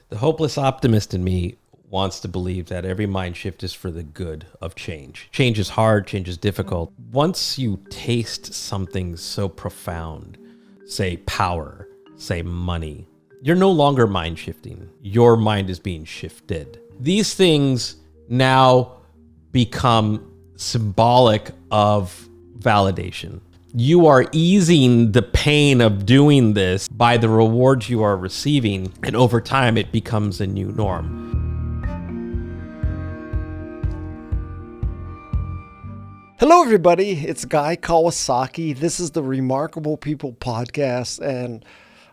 The hopeless optimist in me wants to believe that every mind shift is for the good of change. Change is hard, change is difficult. Once you taste something so profound, say power, say money, you're no longer mind shifting. Your mind is being shifted. These things now become symbolic of validation. You are easing the pain of doing this by the rewards you are receiving, and over time it becomes a new norm. Hello everybody, it's Guy Kawasaki. This is the Remarkable People podcast, and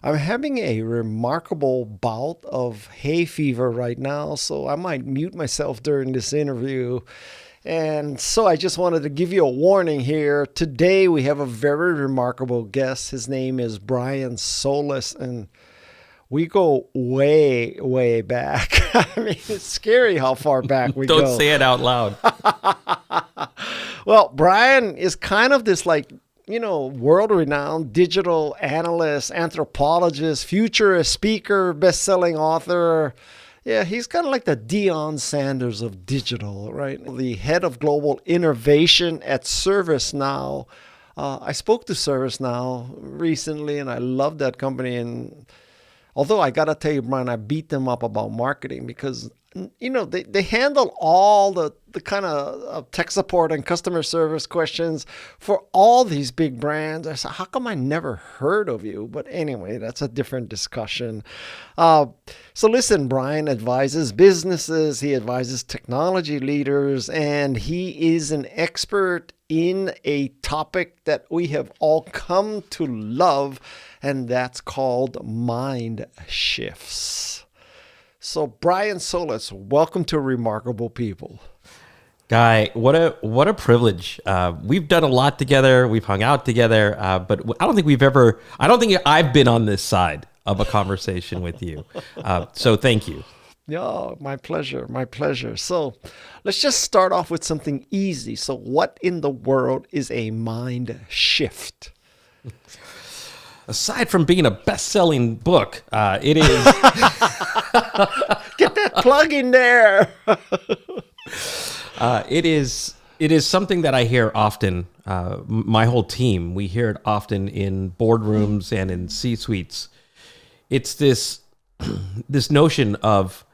I'm having a remarkable bout of hay fever right now, so I might mute myself during this interview. And so I just wanted to give you a warning here. Today we have a very remarkable guest. His name is Brian Solis, and we go way, way back. I mean, it's scary how far back we go. Don't say it out loud. Well, Brian is kind of this world-renowned digital analyst, anthropologist, futurist, speaker, best-selling author. Yeah, he's kind of like the Deion Sanders of digital, right? The head of global innovation at ServiceNow. I spoke to ServiceNow recently, and I love that company. And although I got to tell you, Brian, I beat them up about marketing because, they handle all the kind of tech support and customer service questions for all these big brands. I said, how come I never heard of you? But anyway, that's a different discussion. So listen, Brian advises businesses, he advises technology leaders, and he is an expert in a topic that we have all come to love, and that's called mind shifts. So Brian Solis, welcome to Remarkable People. Guy, what a privilege. We've done a lot together. We've hung out together, but I don't think I've been on this side of a conversation with you. So thank you. Yeah, my pleasure. My pleasure. So let's just start off with something easy. So what in the world is a mind shift? Aside from being a best-selling book, it is... Get that plug in there. It is something that I hear often. My whole team, we hear it often in boardrooms and in C-suites. It's this notion of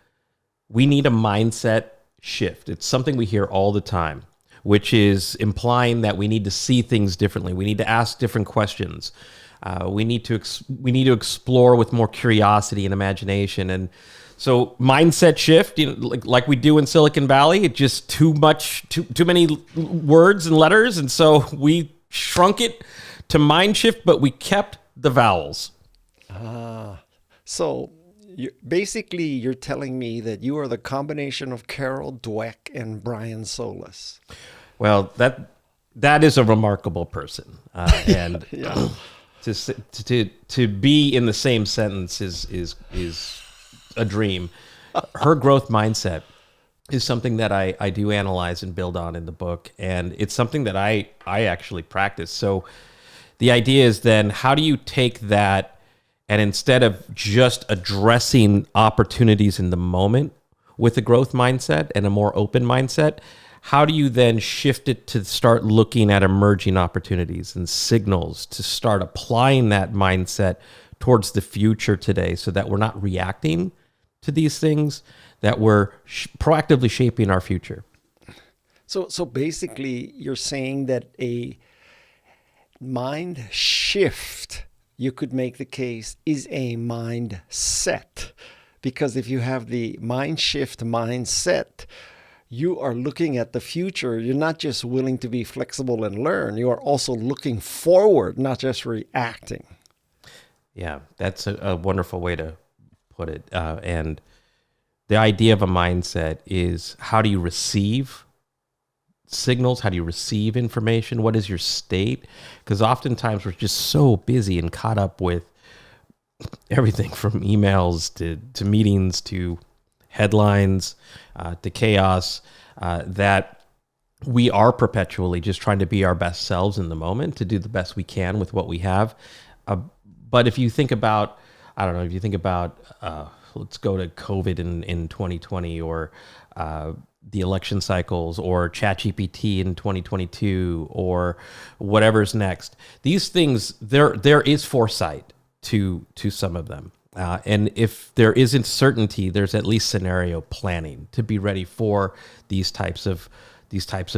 we need a mindset shift. It's something we hear all the time, which is implying that we need to see things differently. We need to ask different questions. We need to explore with more curiosity and imagination. And so mindset shift, like we do in Silicon Valley, it's just too many words and letters. And so we shrunk it to mind shift, but we kept the vowels. So you're telling me that you are the combination of Carol Dweck and Brian Solis. Well, that is a remarkable person. And yeah. To be in the same sentence is a dream. Her growth mindset is something that I do analyze and build on in the book, and it's something that I actually practice. So the idea is then, how do you take that and instead of just addressing opportunities in the moment with a growth mindset and a more open mindset, how do you then shift it to start looking at emerging opportunities and signals to start applying that mindset towards the future today so that we're not reacting to these things, that we're proactively shaping our future? So basically, you're saying that a mind shift, you could make the case, is a mindset. Because if you have the mind shift mindset, you are looking at the future. You're not just willing to be flexible and learn. You are also looking forward, not just reacting. Yeah, that's a wonderful way to put it. And the idea of a mindset is, how do you receive signals? How do you receive information? What is your state? Because oftentimes we're just so busy and caught up with everything from emails to meetings to headlines to chaos, that we are perpetually just trying to be our best selves in the moment, to do the best we can with what we have. But if you think about, let's go to COVID in 2020, or the election cycles, or ChatGPT in 2022, or whatever's next. These things, there is foresight to some of them. And if there isn't certainty, there's at least scenario planning to be ready for these types of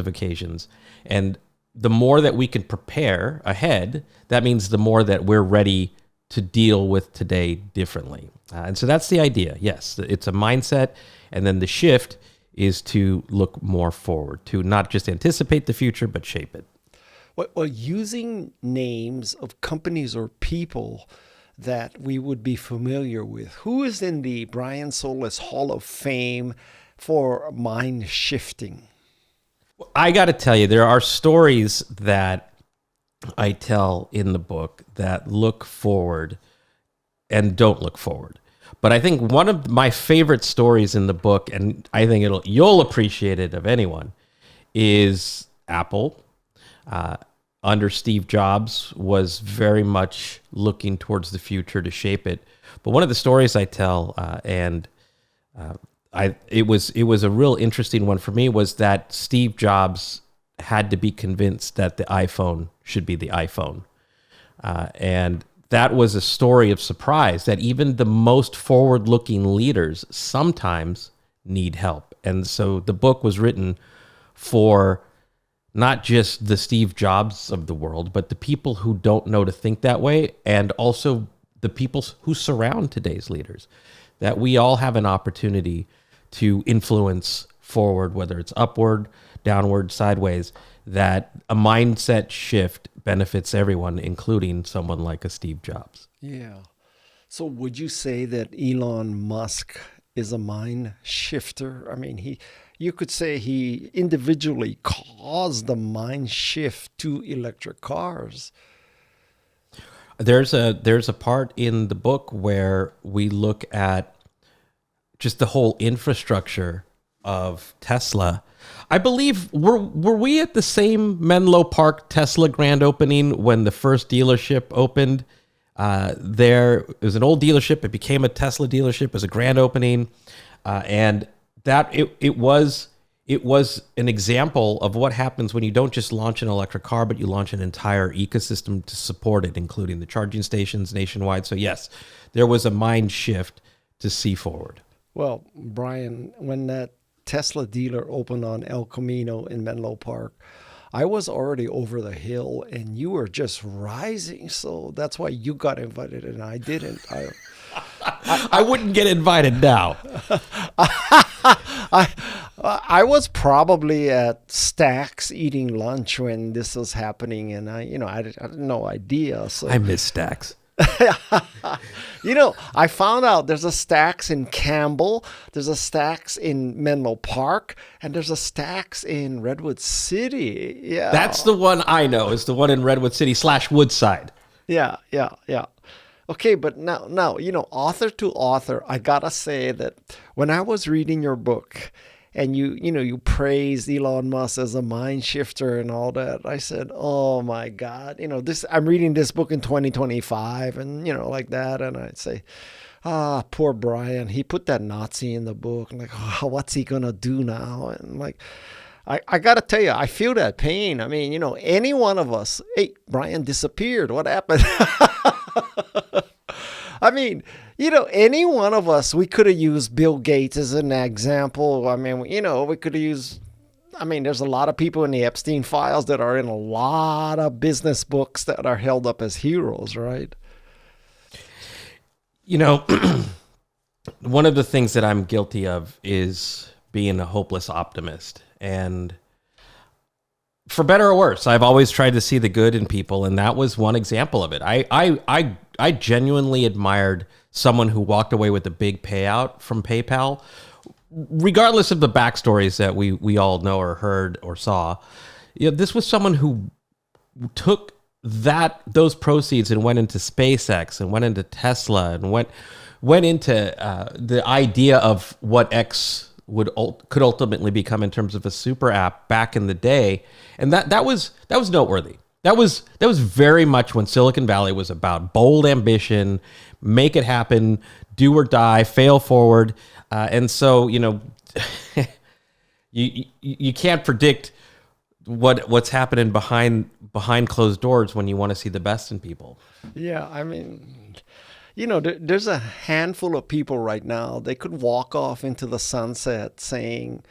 occasions. And the more that we can prepare ahead, that means the more that we're ready to deal with today differently. And so that's the idea. Yes, it's a mindset. And then the shift is to look more forward, to not just anticipate the future, but shape it. Well, using names of companies or people that we would be familiar with. Who is in the Brian Solis Hall of Fame for mind shifting? I got to tell you, there are stories that I tell in the book that look forward and don't look forward. But I think one of my favorite stories in the book, and I think you'll appreciate it of anyone, is Apple. Under Steve Jobs was very much looking towards the future to shape it. But one of the stories I tell, it was a real interesting one for me, was that Steve Jobs had to be convinced that the iPhone should be the iPhone. And that was a story of surprise, that even the most forward-looking leaders sometimes need help. And so the book was written for not just the Steve Jobs of the world, but the people who don't know to think that way, and also the people who surround today's leaders, that we all have an opportunity to influence forward, whether it's upward, downward, sideways, that a mindset shift benefits everyone, including someone like a Steve Jobs. Yeah. So would you say that Elon Musk is a mind shifter? I mean, you could say he individually caused the mind shift to electric cars. There's a part in the book where we look at just the whole infrastructure of Tesla. I believe, were we at the same Menlo Park Tesla grand opening when the first dealership opened? There was an old dealership. It became a Tesla dealership. It was a grand opening. And that it was an example of what happens when you don't just launch an electric car, but you launch an entire ecosystem to support it, including the charging stations nationwide. So yes, there was a mind shift to see forward. Well, Brian, when that Tesla dealer opened on El Camino in Menlo Park, I was already over the hill and you were just rising. So that's why you got invited and I didn't. I wouldn't get invited now. I was probably at Stack's eating lunch when this was happening, and I had no idea. So I miss Stack's. I found out there's a Stack's in Campbell, there's a Stack's in Menlo Park, and there's a Stack's in Redwood City. Yeah, that's the one I know. Is the one in Redwood City / Woodside. Yeah. Okay, but now, author to author, I gotta say that when I was reading your book, and you praised Elon Musk as a mind shifter and all that, I said, oh my God, I'm reading this book in 2025 and, like that. And I'd say, poor Brian, he put that Nazi in the book. I'm like, what's he going to do now? And like, I got to tell you, I feel that pain. I mean, any one of us, hey, Brian disappeared. What happened? I mean, any one of us, we could have used Bill Gates as an example. I mean, we could have used, there's a lot of people in the Epstein files that are in a lot of business books that are held up as heroes, right? One of the things that I'm guilty of is being a hopeless optimist. And for better or worse, I've always tried to see the good in people, and that was one example of it. I genuinely admired someone who walked away with a big payout from PayPal, regardless of the backstories that we all know or heard or saw. This was someone who took those proceeds and went into SpaceX and went into Tesla and went into the idea of what X could ultimately become in terms of a super app back in the day. And that was noteworthy. That was very much when Silicon Valley was about bold ambition, make it happen, do or die, fail forward. And so, you can't predict what's happening behind closed doors when you want to see the best in people. Yeah, I mean, there's a handful of people right now. They could walk off into the sunset saying,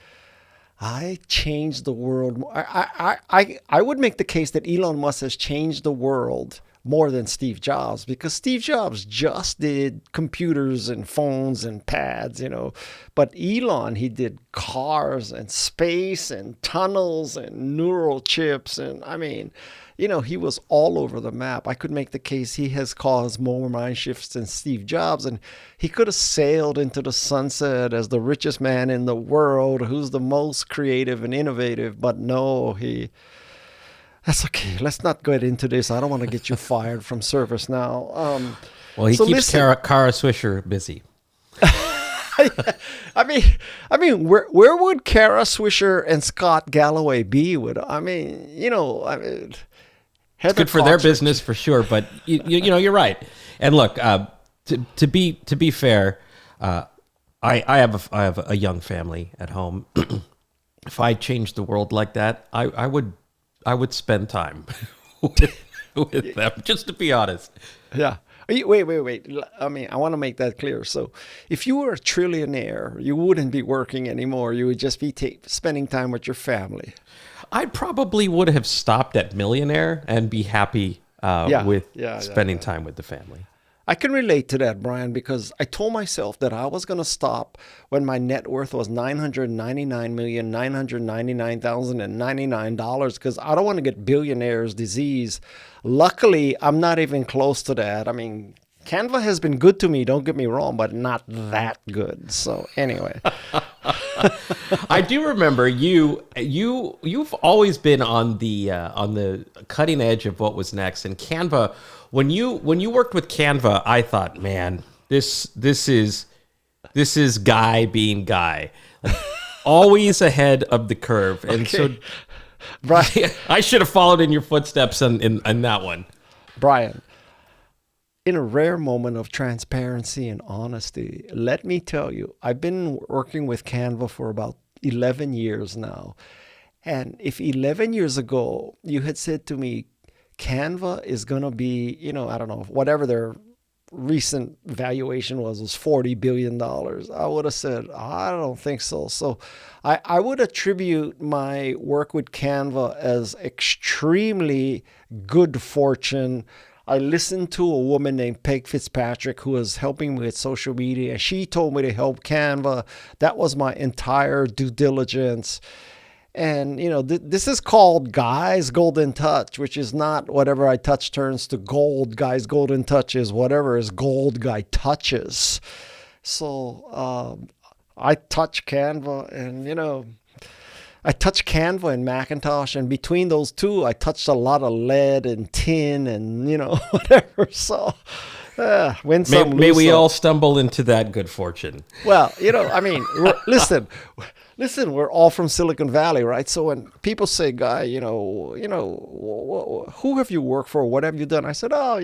I changed the world. I would make the case that Elon Musk has changed the world more than Steve Jobs, because Steve Jobs just did computers and phones and pads, But Elon, he did cars and space and tunnels and neural chips. And I mean, he was all over the map. I could make the case he has caused more mind shifts than Steve Jobs, and he could have sailed into the sunset as the richest man in the world, who's the most creative and innovative. But no, that's okay. Let's not get into this. I don't want to get you fired from service now. Well, he keeps Kara Swisher busy. I mean, where would Kara Swisher and Scott Galloway be? It's good for their business for sure, but you're right. And look, to be fair, I have a young family at home. If I changed the world like that, I would spend time with them, just to be honest. Yeah. Wait. I mean, I want to make that clear. So if you were a trillionaire, you wouldn't be working anymore. You would just be spending time with your family. I probably would have stopped at millionaire and be happy with spending time with the family. I can relate to that, Brian, because I told myself that I was going to stop when my net worth was $999,999,099 because I don't want to get billionaire's disease. Luckily, I'm not even close to that. I mean, Canva has been good to me, don't get me wrong, but not that good. So anyway. I do remember you've always been on the cutting edge of what was next. And Canva, when you worked with Canva, I thought, man, this is Guy being Guy, like, always ahead of the curve. And so Brian, I should have followed in your footsteps in that one. Brian, in a rare moment of transparency and honesty, let me tell you, I've been working with Canva for about 11 years now. And if 11 years ago you had said to me, Canva is going to be, I don't know, whatever their recent valuation was $40 billion, I would have said, I don't think so. So I would attribute my work with Canva as extremely good fortune. I listened to a woman named Peg Fitzpatrick who was helping me with social media. She told me to help Canva. That was my entire due diligence. And, this is called Guy's Golden Touch, which is not whatever I touch turns to gold. Guy's Golden Touch is whatever is gold Guy touches. So I touch Canva and, I touched Canva and Macintosh, and between those two, I touched a lot of lead and tin and, whatever. So, win some, lose may we some. all stumble into that good fortune. Well, listen, we're all from Silicon Valley, right? So when people say, Guy, who have you worked for? What have you done? I said, I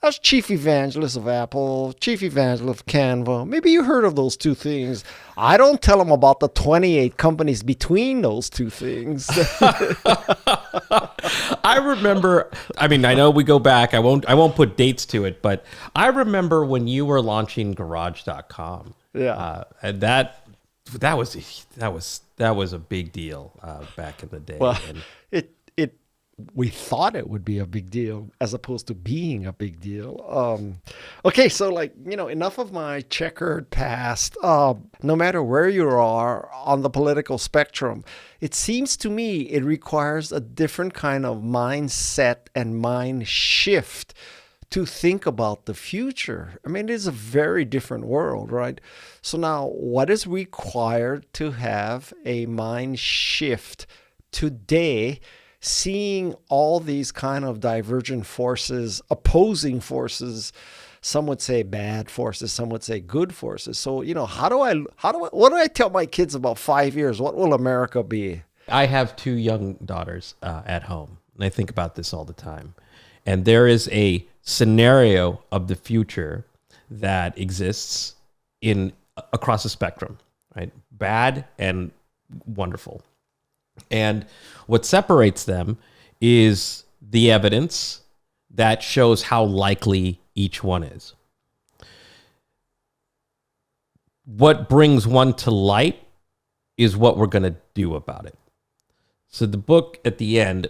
was chief evangelist of Apple, chief evangelist of Canva. Maybe you heard of those two things. I don't tell them about the 28 companies between those two things. I remember, I know we go back. I won't put dates to it, but I remember when you were launching garage.com. Yeah. And that was a big deal back in the day. Well, we thought it would be a big deal as opposed to being a big deal. Okay, so enough of my checkered past. No matter where you are on the political spectrum, it seems to me it requires a different kind of mindset and mind shift to think about the future. It is a very different world, right? So now, what is required to have a mind shift today, seeing all these kind of divergent forces, opposing forces? Some would say bad forces, some would say good forces. So, what do I tell my kids about 5 years? What will America be? I have two young daughters at home, and I think about this all the time. And there is a scenario of the future that exists in across the spectrum, right? Bad and wonderful. And what separates them is the evidence that shows how likely each one is. What brings one to light is what we're going to do about it. So the book at the end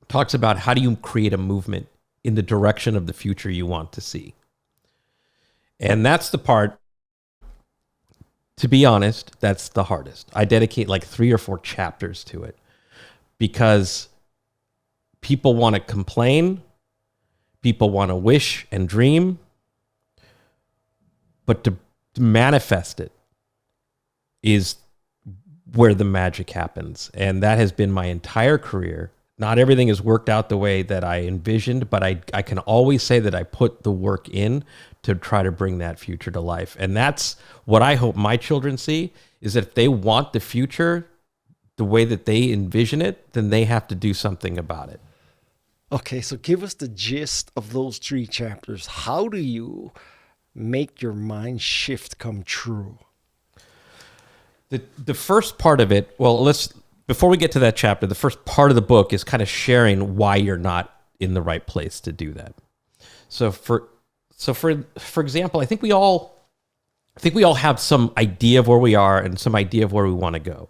talks about how do you create a movement in the direction of the future you want to see. And that's the part, to be honest, that's the hardest. I dedicate like 3 or 4 chapters to it because people want to complain, people want to wish and dream, but to manifest it is where the magic happens. And that has been my entire career. Not everything has worked out the way that I envisioned, but I can always say that I put the work in to try to bring that future to life. And that's what I hope my children see, is that if they want the future the way that they envision it, then they have to do something about it. Okay, so give us the gist of those 3 chapters. How do you make your mind shift come true? The first part of it, before we get to that chapter, the first part of the book is kind of sharing why you're not in the right place to do that. So for example, I think we all have some idea of where we are and some idea of where we want to go.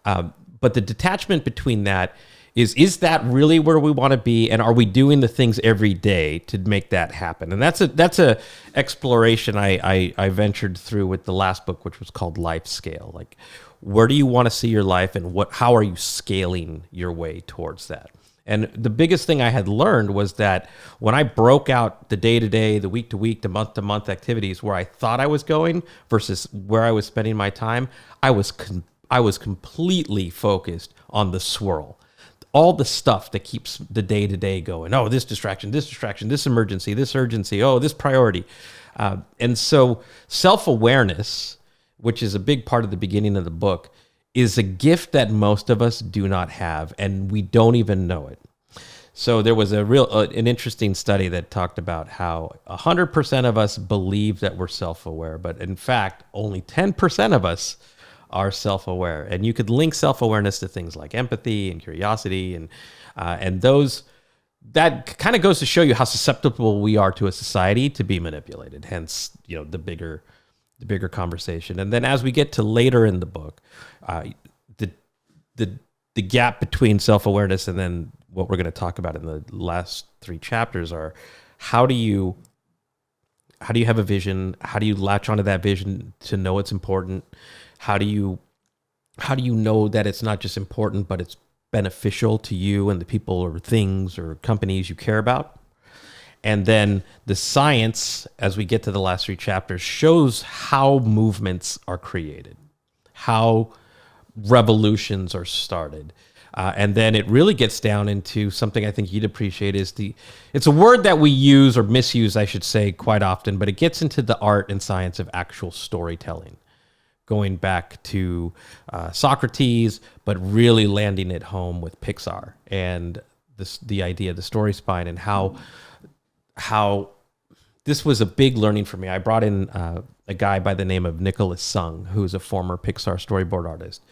But the detachment between that is that really where we want to be, and are we doing the things every day to make that happen? And that's a exploration I ventured through with the last book, which was called Life Scale. Like, where do you want to see your life, and how are you scaling your way towards that? And the biggest thing I had learned was that when I broke out the day-to-day, the week-to-week, the month-to-month activities where I thought I was going versus where I was spending my time, I was completely focused on the swirl. All the stuff that keeps the day-to-day going. Oh, this distraction, this emergency, this urgency, oh, this priority. And so self-awareness, which is a big part of the beginning of the book, is a gift that most of us do not have, and we don't even know it. So there was an interesting study that talked about how 100% of us believe that we're self-aware, but in fact, only 10% of us are self-aware. And you could link self-awareness to things like empathy and curiosity, and those, that kind of goes to show you how susceptible we are to a society to be manipulated. Hence, the bigger conversation. And then as we get to later in the book, the gap between self-awareness and then what we're going to talk about in the last 3 chapters are how do you have a vision? How do you latch onto that vision to know it's important? How do you know that it's not just important, but it's beneficial to you and the people or things or companies you care about? And then the science, as we get to the last 3 chapters, shows how movements are created, how revolutions are started. And then it really gets down into something I think you'd appreciate it's a word that we use or misuse, I should say, quite often, but it gets into the art and science of actual storytelling, going back to Socrates, but really landing it home with Pixar and the idea of the story spine and how this was a big learning for me. I brought in a guy by the name of Nicholas Sung, who's a former Pixar storyboard artist.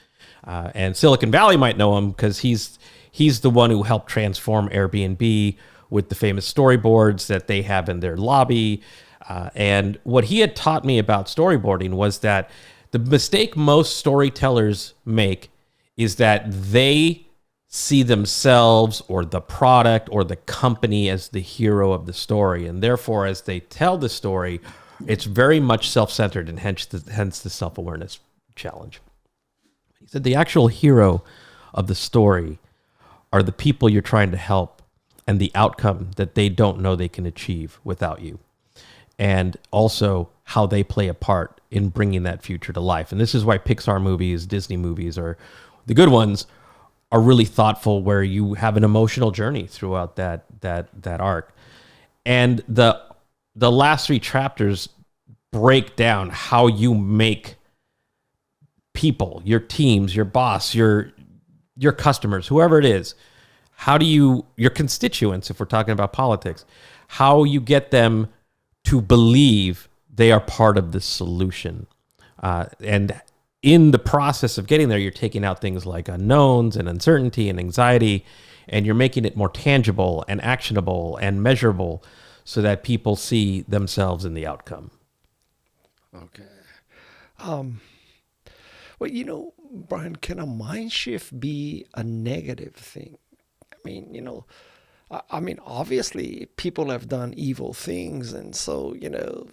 And Silicon Valley might know him because he's the one who helped transform Airbnb with the famous storyboards that they have in their lobby. And what he had taught me about storyboarding was that the mistake most storytellers make is that they see themselves or the product or the company as the hero of the story. And therefore, as they tell the story, it's very much self-centered, and hence the self-awareness challenge. He said the actual hero of the story are the people you're trying to help and the outcome that they don't know they can achieve without you. And also how they play a part in bringing that future to life. And this is why Pixar movies, Disney movies, are the good ones, are really thoughtful, where you have an emotional journey throughout that arc. And the last 3 chapters break down how you make people, your teams, your boss, your customers, whoever it is, your constituents, if we're talking about politics, how you get them to believe they are part of the solution. And in the process of getting there, you're taking out things like unknowns and uncertainty and anxiety, and you're making it more tangible and actionable and measurable so that people see themselves in the outcome. Okay. Well, Brian, can a mind shift be a negative thing? I mean, obviously people have done evil things. And so,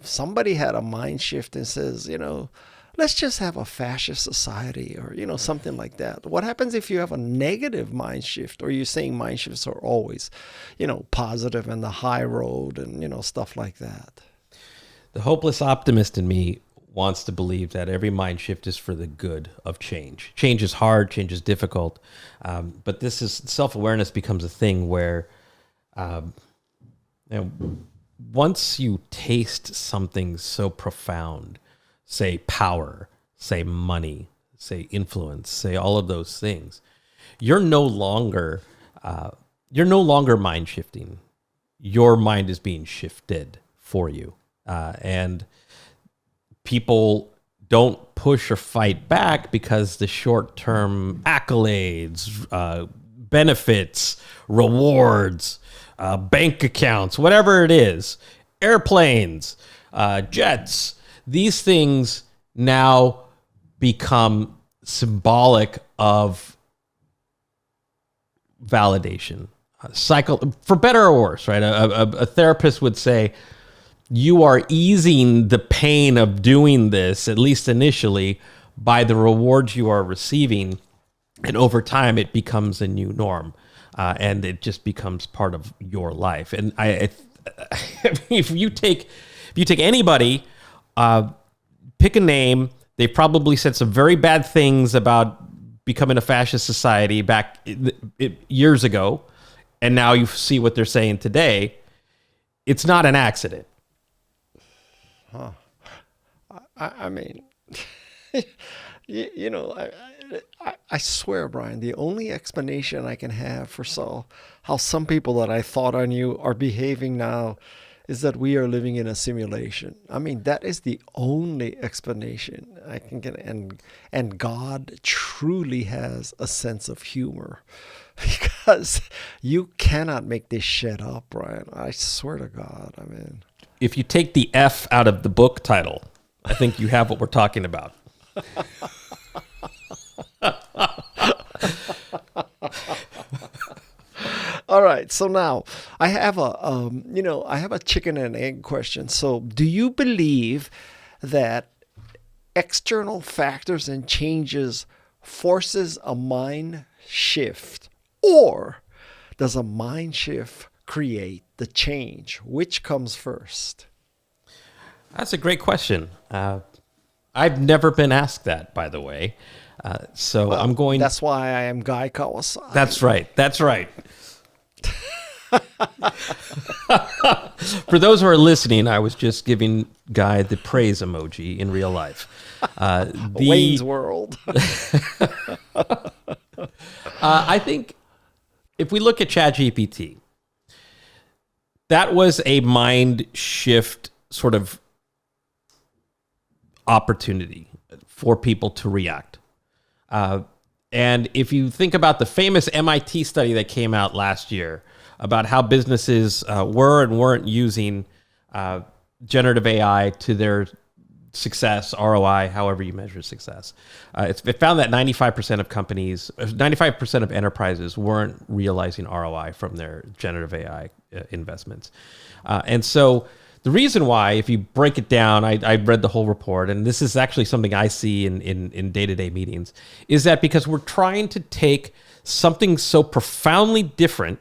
somebody had a mind shift and says, let's just have a fascist society or, something like that. What happens if you have a negative mind shift? Or are you saying mind shifts are always, positive and the high road and, stuff like that? The hopeless optimist in me wants to believe that every mind shift is for the good of change. Change is hard, change is difficult. But this is self-awareness becomes a thing where once you taste something so profound, say power, say money, say influence, say all of those things, you're no longer mind shifting. Your mind is being shifted for you. And people don't push or fight back because the short-term accolades, benefits, rewards, bank accounts, whatever it is, airplanes, jets, these things now become symbolic of validation. Cycle, for better or worse, right? A therapist would say, you are easing the pain of doing this, at least initially, by the rewards you are receiving. And over time, it becomes a new norm. And it just becomes part of your life. And if you take anybody, pick a name, they probably said some very bad things about becoming a fascist society back years ago. And now you see what they're saying today. It's not an accident. Huh. I mean, I swear, Brian, the only explanation I can have for how some people that I thought I knew are behaving now is that we are living in a simulation. I mean, that is the only explanation I can get. And God truly has a sense of humor because you cannot make this shit up, Brian. I swear to God. I mean, if you take the F out of the book title, I think you have what we're talking about. All right. So now I have a chicken and egg question. So do you believe that external factors and changes forces a mind shift, or does a mind shift create the change? Which comes first? That's a great question. I've never been asked that, by the way. So I'm going. That's why I am Guy Kawasaki. That's right. For those who are listening, I was just giving Guy the praise emoji in real life. Wayne's World. I think if we look at ChatGPT, that was a mind shift sort of opportunity for people to react. And if you think about the famous MIT study that came out last year about how businesses were and weren't using generative AI to their success, ROI, however you measure success, it found that 95% of companies, 95% of enterprises weren't realizing ROI from their generative AI investments. And so the reason why, if you break it down, I read the whole report, and this is actually something I see in day-to-day meetings, is that because we're trying to take something so profoundly different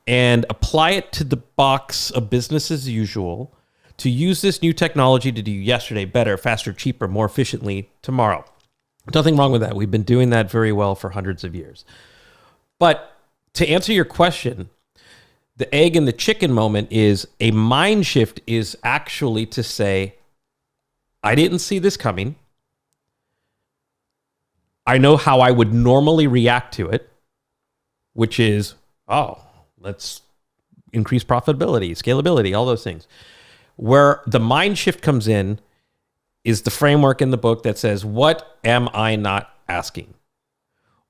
and apply it to the box of business as usual, to use this new technology to do yesterday better, faster, cheaper, more efficiently tomorrow. Nothing wrong with that. We've been doing that very well for hundreds of years. But to answer your question, the egg and the chicken moment is a mind shift is actually to say, I didn't see this coming. I know how I would normally react to it, which is, let's increase profitability, scalability, all those things. Where the mind shift comes in is the framework in the book that says, what am I not asking?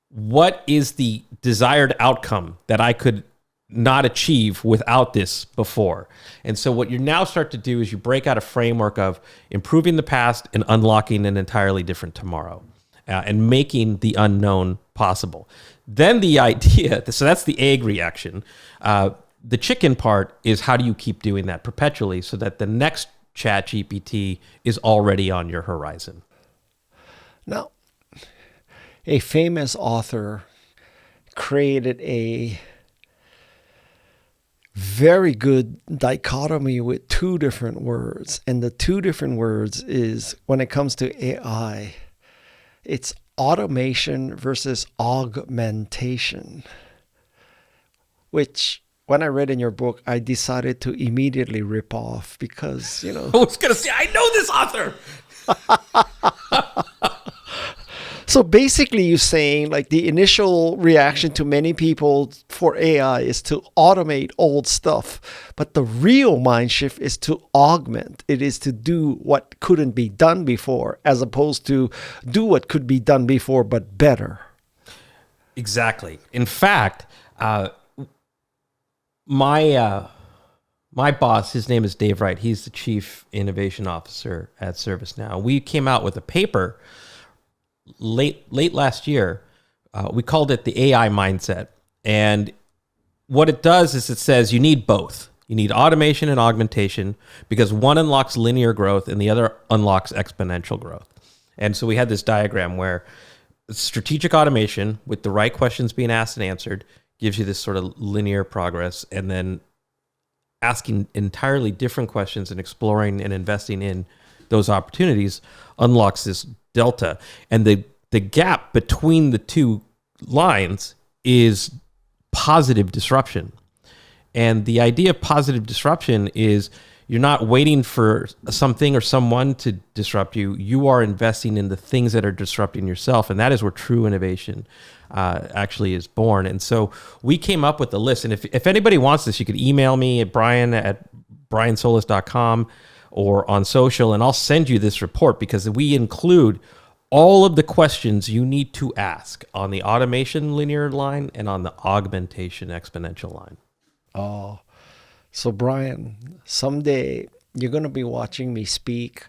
What is the desired outcome that I could not achieve without this before? And so what you now start to do is you break out a framework of improving the past and unlocking an entirely different tomorrow, and making the unknown possible. Then the idea, so that's the egg reaction. The chicken part is, how do you keep doing that perpetually so that the next Chat GPT is already on your horizon? Now, a famous author created a very good dichotomy with two different words. And the two different words is, when it comes to AI, it's automation versus augmentation, which, when I read in your book, I decided to immediately rip off because, I was going to say, I know this author. So basically you're saying, like, the initial reaction to many people for AI is to automate old stuff. But the real mind shift is to augment. It is to do what couldn't be done before, as opposed to do what could be done before, but better. Exactly. In fact, my boss, his name is Dave Wright. He's the Chief Innovation Officer at ServiceNow. We came out with a paper late last year. We called it the AI mindset. And what it does is it says you need both. You need automation and augmentation, because one unlocks linear growth and the other unlocks exponential growth. And so we had this diagram where strategic automation, with the right questions being asked and answered, gives you this sort of linear progress, and then asking entirely different questions and exploring and investing in those opportunities unlocks this delta. And the gap between the two lines is positive disruption. And the idea of positive disruption is you're not waiting for something or someone to disrupt you. You are investing in the things that are disrupting yourself. And that is where true innovation actually is born. And so we came up with a list. And if anybody wants this, you could email me at brian@briansolis.com or on social, and I'll send you this report, because we include all of the questions you need to ask on the automation linear line and on the augmentation exponential line. Oh, so Brian, someday you're going to be watching me speak,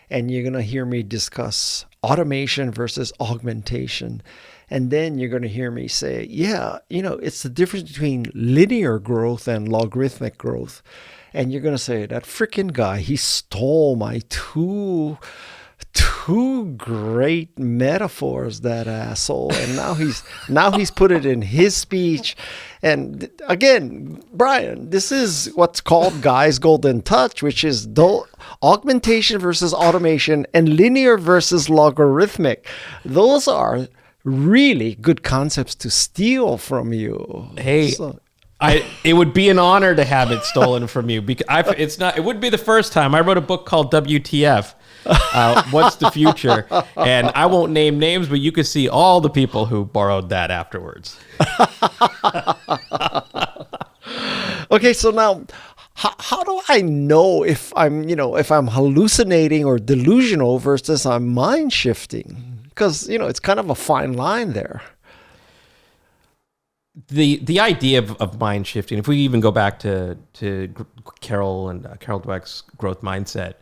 and you're going to hear me discuss automation versus augmentation. And then you're going to hear me say, yeah, it's the difference between linear growth and logarithmic growth. And you're going to say, that freaking guy, he stole my two great metaphors, that asshole. And now he's put it in his speech. And again, Brian, this is what's called Guy's Golden Touch, which is augmentation versus automation and linear versus logarithmic. Those are really good concepts to steal from you. Hey, it would be an honor to have it stolen from you, because it wouldn't be the first time. I wrote a book called WTF, What's the Future? And I won't name names, but you can see all the people who borrowed that afterwards. Okay, so now, how do I know if I'm hallucinating or delusional versus I'm mind shifting? Because it's kind of a fine line there. The idea of mind shifting, if we even go back to Carol Dweck's growth mindset,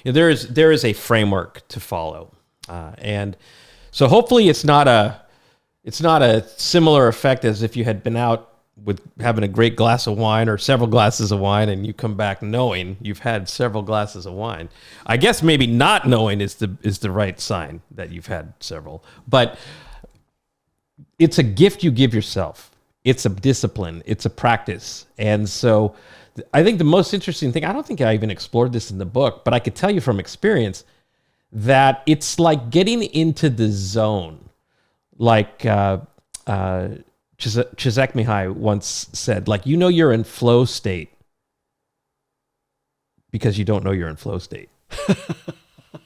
there is a framework to follow, and so hopefully it's not a similar effect as if you had been out with having a great glass of wine or several glasses of wine, and you come back knowing you've had several glasses of wine. I guess maybe not knowing is the right sign that you've had several, but it's a gift you give yourself. It's a discipline. It's a practice. And so I think the most interesting thing, I don't think I even explored this in the book, but I could tell you from experience that it's like getting into the zone. Like Csikszentmihalyi once said, like, you're in flow state because you don't know you're in flow state.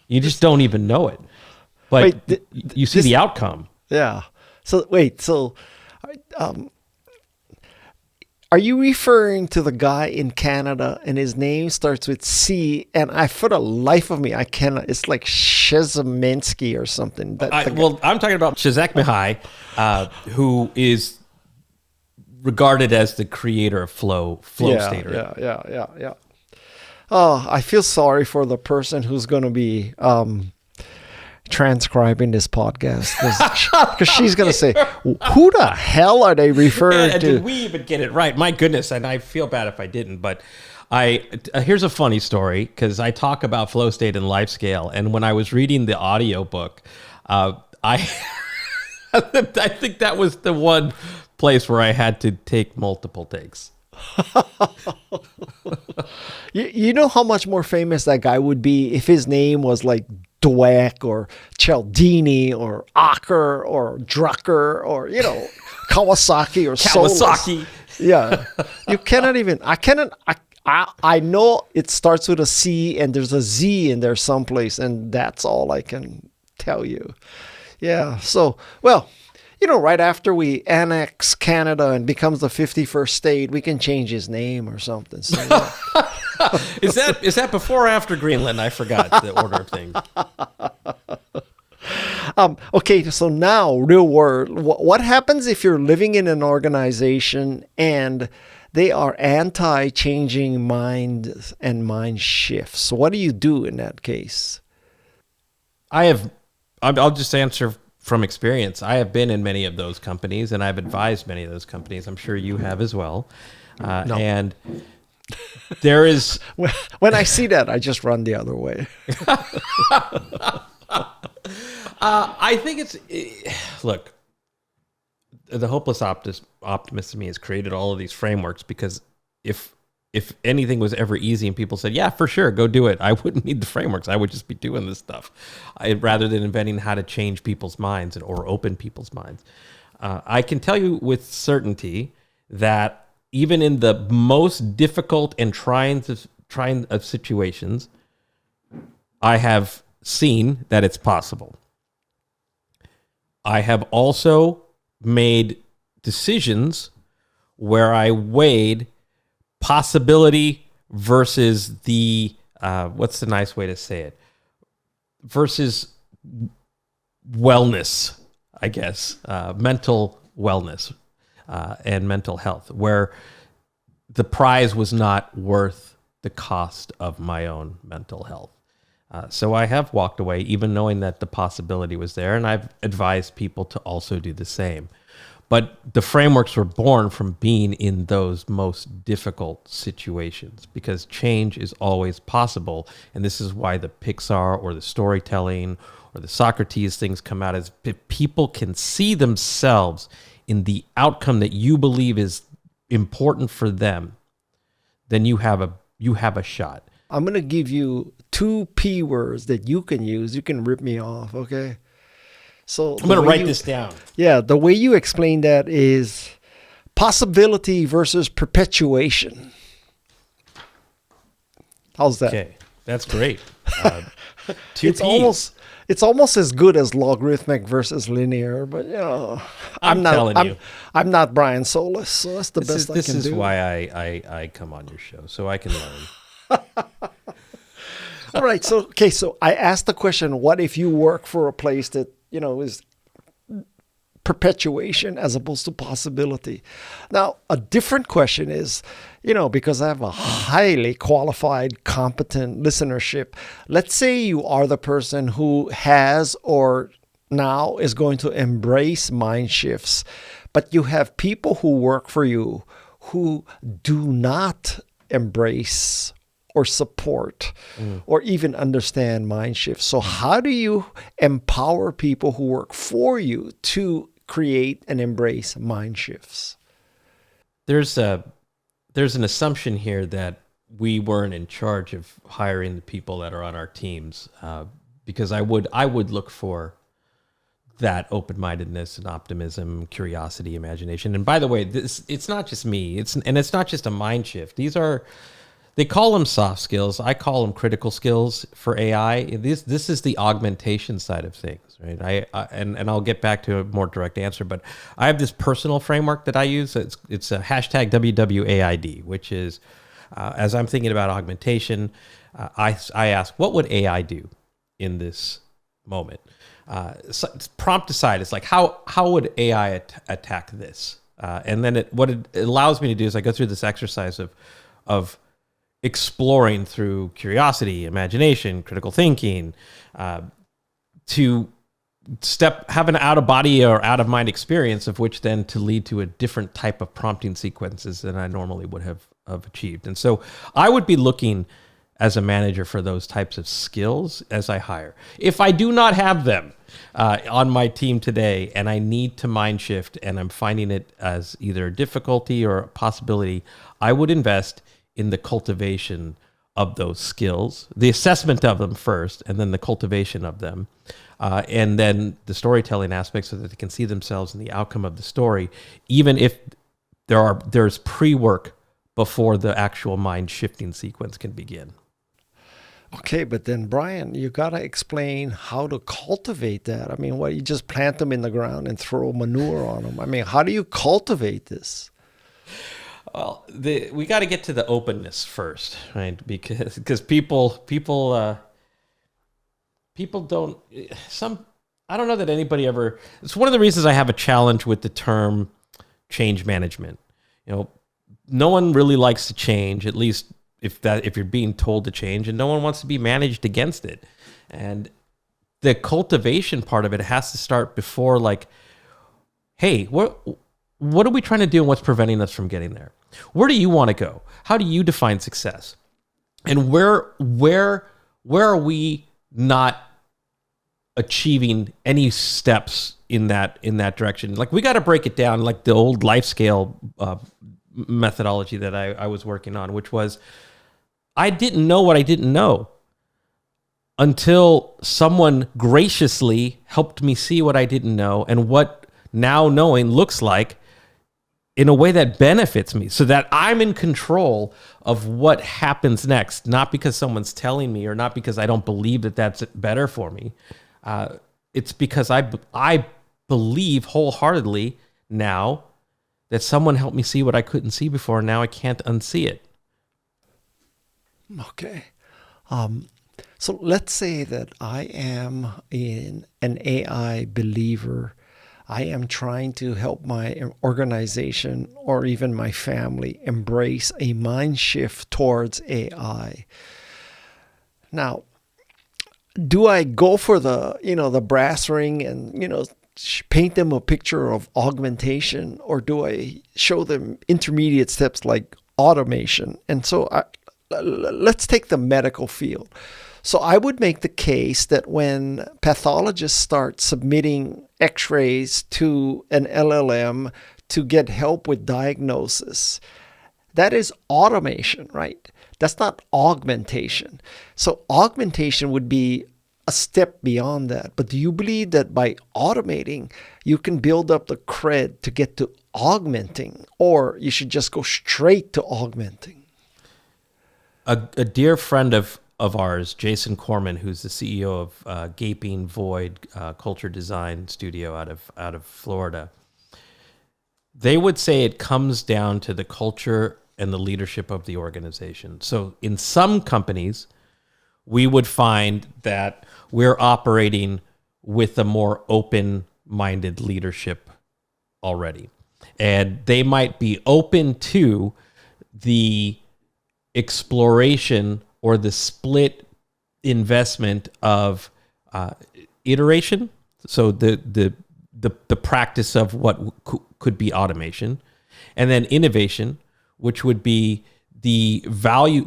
You just don't even know it. But you see the outcome. Yeah. So Are you referring to the guy in Canada and his name starts with C? And for the life of me, I cannot. It's like Shizaminsky or something. I'm talking about Shizak Mihai, who is regarded as the creator of Flow Stater. Yeah. Oh, I feel sorry for the person who's going to be transcribing this podcast because she's going to say, who the hell are they referring to? Did we even get it right? My goodness, and I feel bad if I didn't, but here's a funny story because I talk about flow state and life scale, and when I was reading the audio book, I think that was the one place where I had to take multiple takes. You know how much more famous that guy would be if his name was like Dweck or Cialdini or Acker or Drucker or, Kawasaki or Kawasaki. Solis. Yeah. You cannot even, I know it starts with a C and there's a Z in there someplace, and that's all I can tell you. Yeah. So, well, right after we annex Canada and becomes the 51st state, we can change his name or something. So, Is that before or after Greenland? I forgot the order of things. Okay, so now, real world. What happens if you're living in an organization and they are anti-changing minds and mind shifts? What do you do in that case? I'll just answer from experience. I have been in many of those companies, and I've advised many of those companies. I'm sure you have as well. No. And there is... When I see that, I just run the other way. I think look, the hopeless optimist in me has created all of these frameworks because if anything was ever easy and people said, yeah, for sure, go do it, I wouldn't need the frameworks. I would just be doing this stuff rather than inventing how to change people's minds or open people's minds. I can tell you with certainty that even in the most difficult and trying of situations, I have seen that it's possible. I have also made decisions where I weighed possibility versus the, what's the nice way to say it? Versus wellness, I guess, mental wellness and mental health, where the prize was not worth the cost of my own mental health. So I have walked away, even knowing that the possibility was there, and I've advised people to also do the same. But the frameworks were born from being in those most difficult situations because change is always possible. And this is why the Pixar or the storytelling or the Socrates things come out, as people can see themselves in the outcome that you believe is important for them, then you have a shot. I'm going to give you 2 P words that you can use. You can rip me off, okay? So I'm going to write this down. Yeah, the way you explain that is possibility versus perpetuation. How's that? Okay, that's great. It's almost as good as logarithmic versus linear, but I'm not Brian Solis, so that's the best I can do. This is why I come on your show, so I can learn. All right, so I asked the question: what if you work for a place that is perpetuation as opposed to possibility? Now, a different question is, because I have a highly qualified, competent listenership, let's say you are the person who has or now is going to embrace mind shifts, but you have people who work for you who do not embrace or support or even understand mind shifts. So how do you empower people who work for you to create and embrace mind shifts? There's an assumption here that we weren't in charge of hiring the people that are on our teams, because I would look for that open-mindedness and optimism, curiosity, imagination. And by the way, it's not just me. It's not just a mind shift. These are They call them soft skills. I call them critical skills for AI. This is the augmentation side of things, right? And I'll get back to a more direct answer, but I have this personal framework that I use. It's a hashtag WWAID, which is as I'm thinking about augmentation, I ask, what would AI do in this moment? So prompt aside, it's like how would AI attack this? And then what it allows me to do is I go through this exercise of exploring through curiosity, imagination, critical thinking, to have an out of body or out of mind experience, of which then to lead to a different type of prompting sequences than I normally would have achieved. And so I would be looking as a manager for those types of skills as I hire. If I do not have them on my team today and I need to mind shift and I'm finding it as either a difficulty or a possibility, I would invest in the cultivation of those skills, the assessment of them first, and then the cultivation of them. And then the storytelling aspect so that they can see themselves in the outcome of the story, even if there's pre-work before the actual mind shifting sequence can begin. Okay, but then Brian, you got to explain how to cultivate that. I mean, what, you just plant them in the ground and throw manure on them? I mean, how do you cultivate this? Well, we got to get to the openness first, right? Because people don't, I don't know that anybody ever, it's one of the reasons I have a challenge with the term change management. You know, no one really likes to change, at least if you're being told to change, and no one wants to be managed against it. And the cultivation part of it has to start before, like, hey, what are we trying to do and what's preventing us from getting there? Where do you want to go? How do you define success? And where are we not achieving any steps in that direction? Like, we got to break it down like the old life scale methodology that I was working on, which was I didn't know what I didn't know until someone graciously helped me see what I didn't know and what now knowing looks like in a way that benefits me, so that I'm in control of what happens next, not because someone's telling me or not because I don't believe that that's better for me. It's because I believe wholeheartedly now that someone helped me see what I couldn't see before, and now I can't unsee it. Okay. So let's say that I am an AI believer. I am trying to help my organization or even my family embrace a mind shift towards AI. Now, do I go for the brass ring and, paint them a picture of augmentation, or do I show them intermediate steps like automation? And so let's take the medical field. So I would make the case that when pathologists start submitting x-rays to an LLM to get help with diagnosis, that is automation, right? That's not augmentation. So augmentation would be a step beyond that. But do you believe that by automating, you can build up the cred to get to augmenting, or you should just go straight to augmenting? A dear friend of ours, Jason Corman, who's the CEO of Gaping Void Culture Design Studio out of Florida, they would say it comes down to the culture and the leadership of the organization. So in some companies, we would find that we're operating with a more open-minded leadership already. And they might be open to the exploration or the split investment of iteration. So the practice of what could be automation, and then innovation, which would be the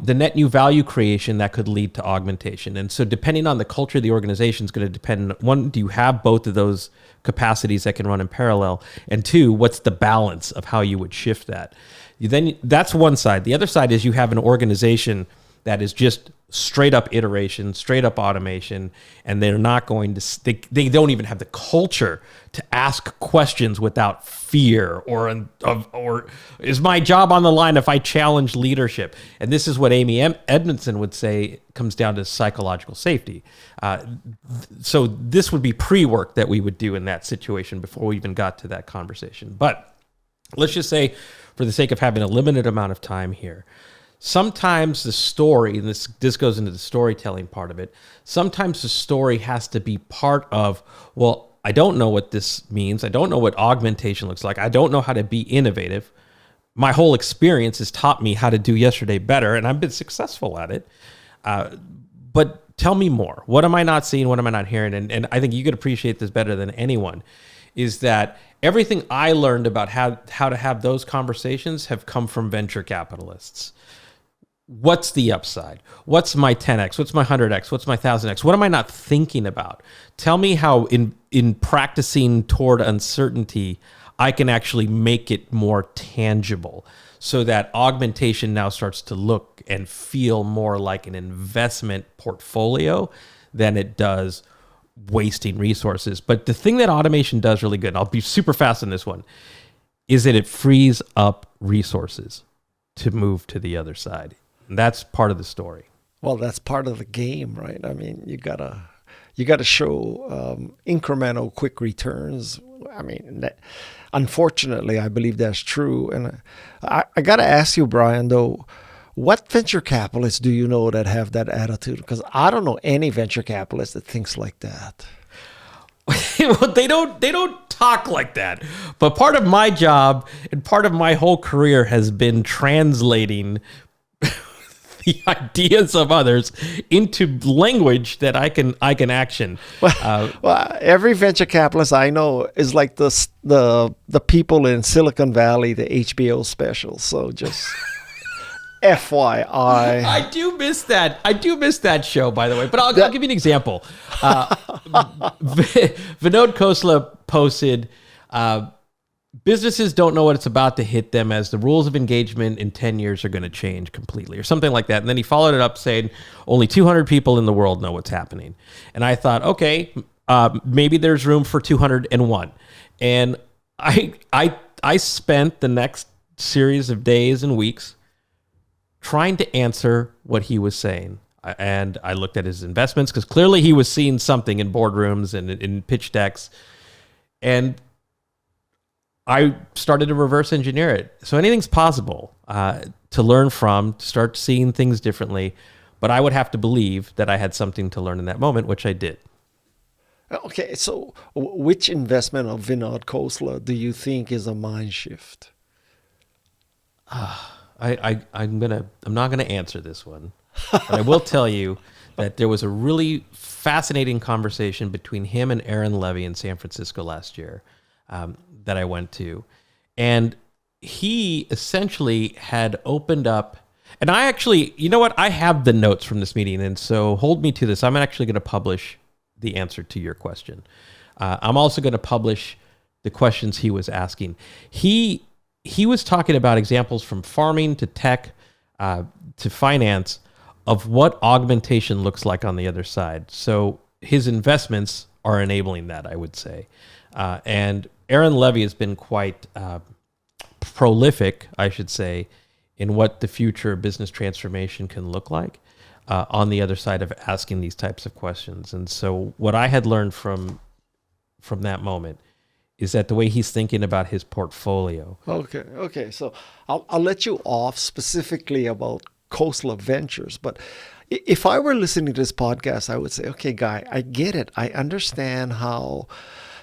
net new value creation that could lead to augmentation. And so depending on the culture of the organization is going to depend, one, do you have both of those capacities that can run in parallel? And two, what's the balance of how you would shift that? That's one side. The other side is you have an organization that is just straight up iteration, straight up automation, and they're not going to, they don't even have the culture to ask questions without fear or is my job on the line if I challenge leadership? And this is what Amy Edmondson would say comes down to psychological safety. So this would be pre-work that we would do in that situation before we even got to that conversation. But let's just say, for the sake of having a limited amount of time here, sometimes the story, and this goes into the storytelling part of it, sometimes the story has to be part of, well, I don't know what this means. I don't know what augmentation looks like. I don't know how to be innovative. My whole experience has taught me how to do yesterday better, and I've been successful at it. But tell me more. What am I not seeing? What am I not hearing? And I think you could appreciate this better than anyone, is that everything I learned about how to have those conversations have come from venture capitalists. What's the upside? What's my 10x? What's my 100x? What's my 1000x? What am I not thinking about? Tell me how in practicing toward uncertainty, I can actually make it more tangible so that augmentation now starts to look and feel more like an investment portfolio than it does wasting resources. But the thing that automation does really good, and I'll be super fast on this one, is that it frees up resources to move to the other side. And that's part of the story. Well, that's part of the game, right? I mean, you gotta show incremental, quick returns. I mean, unfortunately, I believe that's true. And I gotta ask you, Brian, though, what venture capitalists do you know that have that attitude? Because I don't know any venture capitalist that thinks like that. Well, they don't talk like that. But part of my job and part of my whole career has been translating the ideas of others into language that I can action. Well, every venture capitalist I know is like the people in Silicon Valley, the HBO specials. So just FYI. I do miss that. I do miss that show, by the way. But I'll give you an example. Vinod Khosla posted, businesses don't know what it's about to hit them as the rules of engagement in 10 years are going to change completely, or something like that. And then he followed it up saying, only 200 people in the world know what's happening. And I thought, okay, maybe there's room for 201. And I spent the next series of days and weeks trying to answer what he was saying. And I looked at his investments because clearly he was seeing something in boardrooms and in pitch decks. And I started to reverse engineer it. So anything's possible to learn from, to start seeing things differently. But I would have to believe that I had something to learn in that moment, which I did. Okay, so which investment of Vinod Khosla do you think is a mind shift? I'm not gonna answer this one, but I will tell you that there was a really fascinating conversation between him and Aaron Levy in San Francisco last year. That I went to, and he essentially had opened up, and I actually, you know what? I have the notes from this meeting, and so hold me to this. I'm actually going to publish the answer to your question. I'm also going to publish the questions he was asking. He was talking about examples from farming to tech to finance of what augmentation looks like on the other side. So his investments are enabling that, I would say. And Aaron Levy has been quite prolific, I should say, in what the future of business transformation can look like on the other side of asking these types of questions. And so what I had learned from that moment is that the way he's thinking about his portfolio. Okay. So I'll let you off specifically about Khosla Ventures, but if I were listening to this podcast, I would say, okay, Guy, I get it. I understand how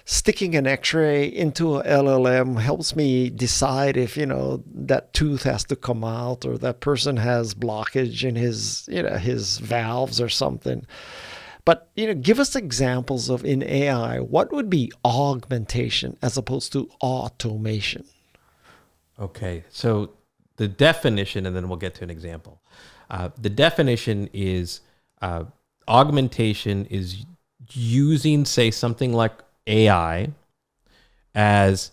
sticking an X-ray into a LLM helps me decide if, that tooth has to come out or that person has blockage in his valves or something. But, give us examples of in AI, what would be augmentation as opposed to automation? Okay. So the definition, and then we'll get to an example. The definition is augmentation is using, say, something like AI as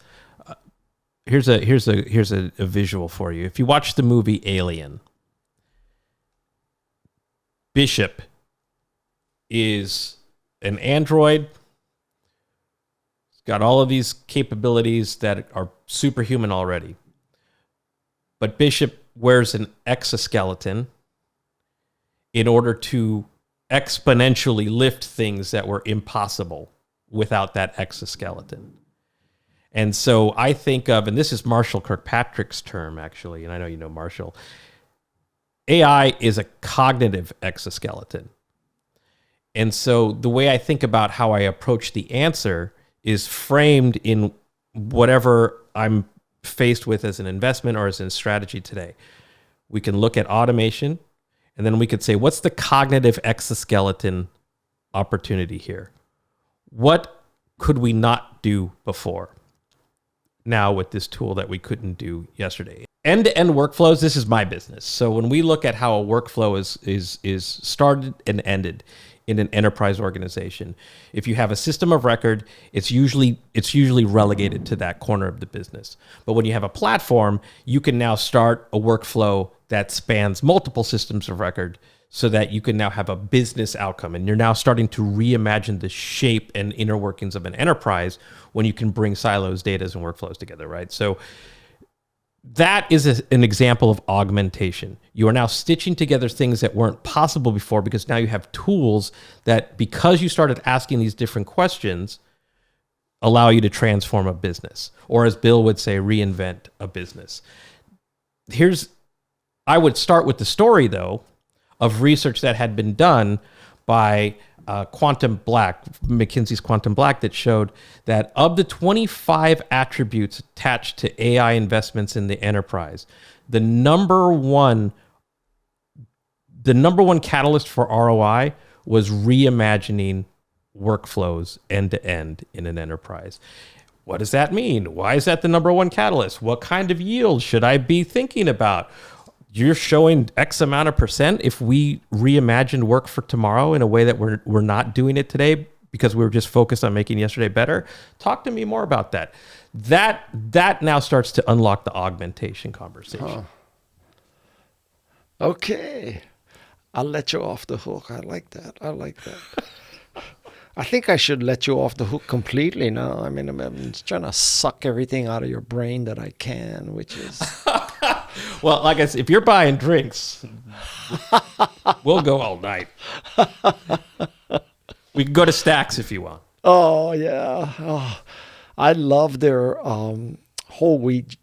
here's a visual for you. If you watch the movie Alien, Bishop is an android. It's got all of these capabilities that are superhuman already. But Bishop wears an exoskeleton in order to exponentially lift things that were impossible without that exoskeleton. And so I think of, and this is Marshall Kirkpatrick's term, actually, and I know you know Marshall, AI is a cognitive exoskeleton. And so the way I think about how I approach the answer is framed in whatever I'm faced with as an investment or as a strategy today. We can look at automation, and then we could say, what's the cognitive exoskeleton opportunity here? What could we not do before? Now with this tool that we couldn't do yesterday. End-to-end workflows, this is my business. So when we look at how a workflow is started and ended in an enterprise organization, if you have a system of record, it's usually relegated to that corner of the business. But when you have a platform, you can now start a workflow that spans multiple systems of record so that you can now have a business outcome. And you're now starting to reimagine the shape and inner workings of an enterprise when you can bring silos, data, and workflows together, right? So that is an example of augmentation. You are now stitching together things that weren't possible before because now you have tools that, because you started asking these different questions, allow you to transform a business. Or as Bill would say, reinvent a business. I would start with the story, though, of research that had been done by Quantum Black, McKinsey's Quantum Black, that showed that of the 25 attributes attached to AI investments in the enterprise, the number one catalyst for ROI was reimagining workflows end to end in an enterprise. What does that mean? Why is that the number one catalyst? What kind of yield should I be thinking about? You're showing X amount of percent if we reimagined work for tomorrow in a way that we're not doing it today because we were just focused on making yesterday better. Talk to me more about that. That now starts to unlock the augmentation conversation. Huh. Okay. I'll let you off the hook. I like that. I think I should let you off the hook completely now. I mean, I'm just trying to suck everything out of your brain that I can, which is... Well, like I said, if you're buying drinks, we'll go all night. We can go to Stacks if you want. Oh, yeah. Oh, I love their whole wheat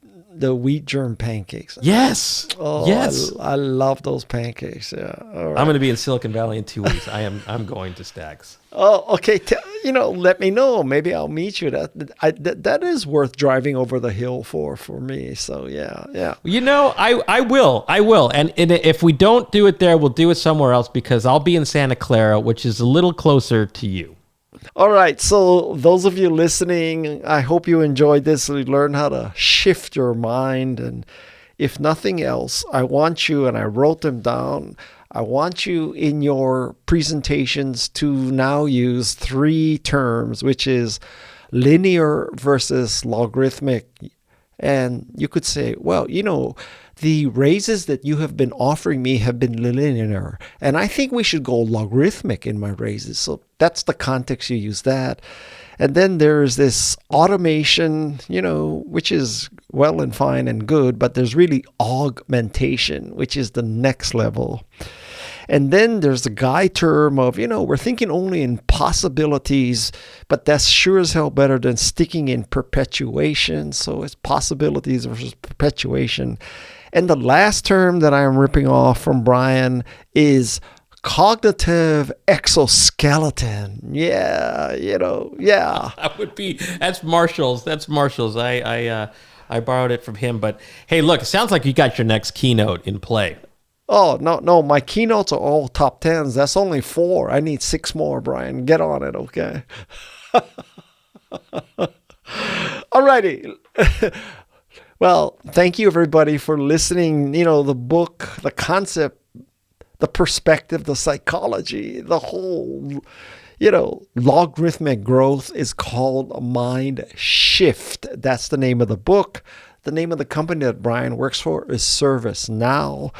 germ pancakes. Yes. Oh, yes. I love those pancakes. Yeah. All right. I'm going to be in Silicon Valley in 2 weeks. I'm going to Stacks. Oh, okay. Let me know. Maybe I'll meet you. That is worth driving over the hill for me. So yeah. I will. And if we don't do it there, we'll do it somewhere else because I'll be in Santa Clara, which is a little closer to you. All right. So those of you listening, I hope you enjoyed this. You learn how to shift your mind. And if nothing else, I want you, and I wrote them down, I want you in your presentations to now use 3 terms, which is linear versus logarithmic. And you could say, well, the raises that you have been offering me have been linear, and I think we should go logarithmic in my raises. So that's the context you use that. And then there's this automation, which is well and fine and good, but there's really augmentation, which is the next level. And then there's the guy term of, we're thinking only in possibilities, but that's sure as hell better than sticking in perpetuation. So it's possibilities versus perpetuation. And the last term that I'm ripping off from Brian is cognitive exoskeleton. Yeah. That's Marshall's. I borrowed it from him, but hey, look, it sounds like you got your next keynote in play. Oh, no, my keynotes are all top 10s. That's only 4. I need 6 more, Brian. Get on it, okay? All righty. Well, thank you, everybody, for listening. The book, the concept, the perspective, the psychology, the whole, logarithmic growth is called Mindshift. That's the name of the book. The name of the company that Brian works for is ServiceNow.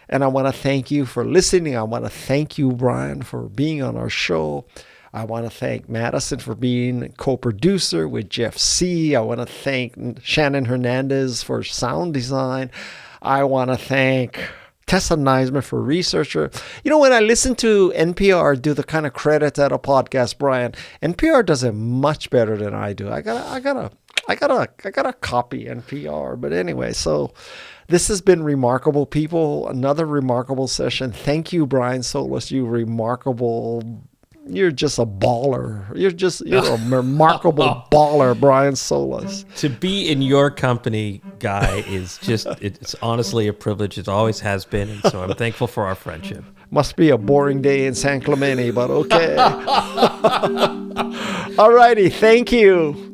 And I want to thank you for listening. I want to thank you, Brian, for being on our show. I want to thank Madison for being co-producer with Jeff C. I want to thank Shannon Hernandez for sound design. I want to thank Tessa Neismer for researcher. You know, when I listen to NPR do the kind of credits at a podcast, Brian, NPR does it much better than I do. I gotta copy NPR. But anyway, so this has been remarkable, people. Another remarkable session. Thank you, Brian Solis. You're just a baller. You're a remarkable baller, Brian Solis. To be in your company, Guy, is just, it's honestly a privilege. It always has been. And so I'm thankful for our friendship. Must be a boring day in San Clemente, but okay. All righty. Thank you.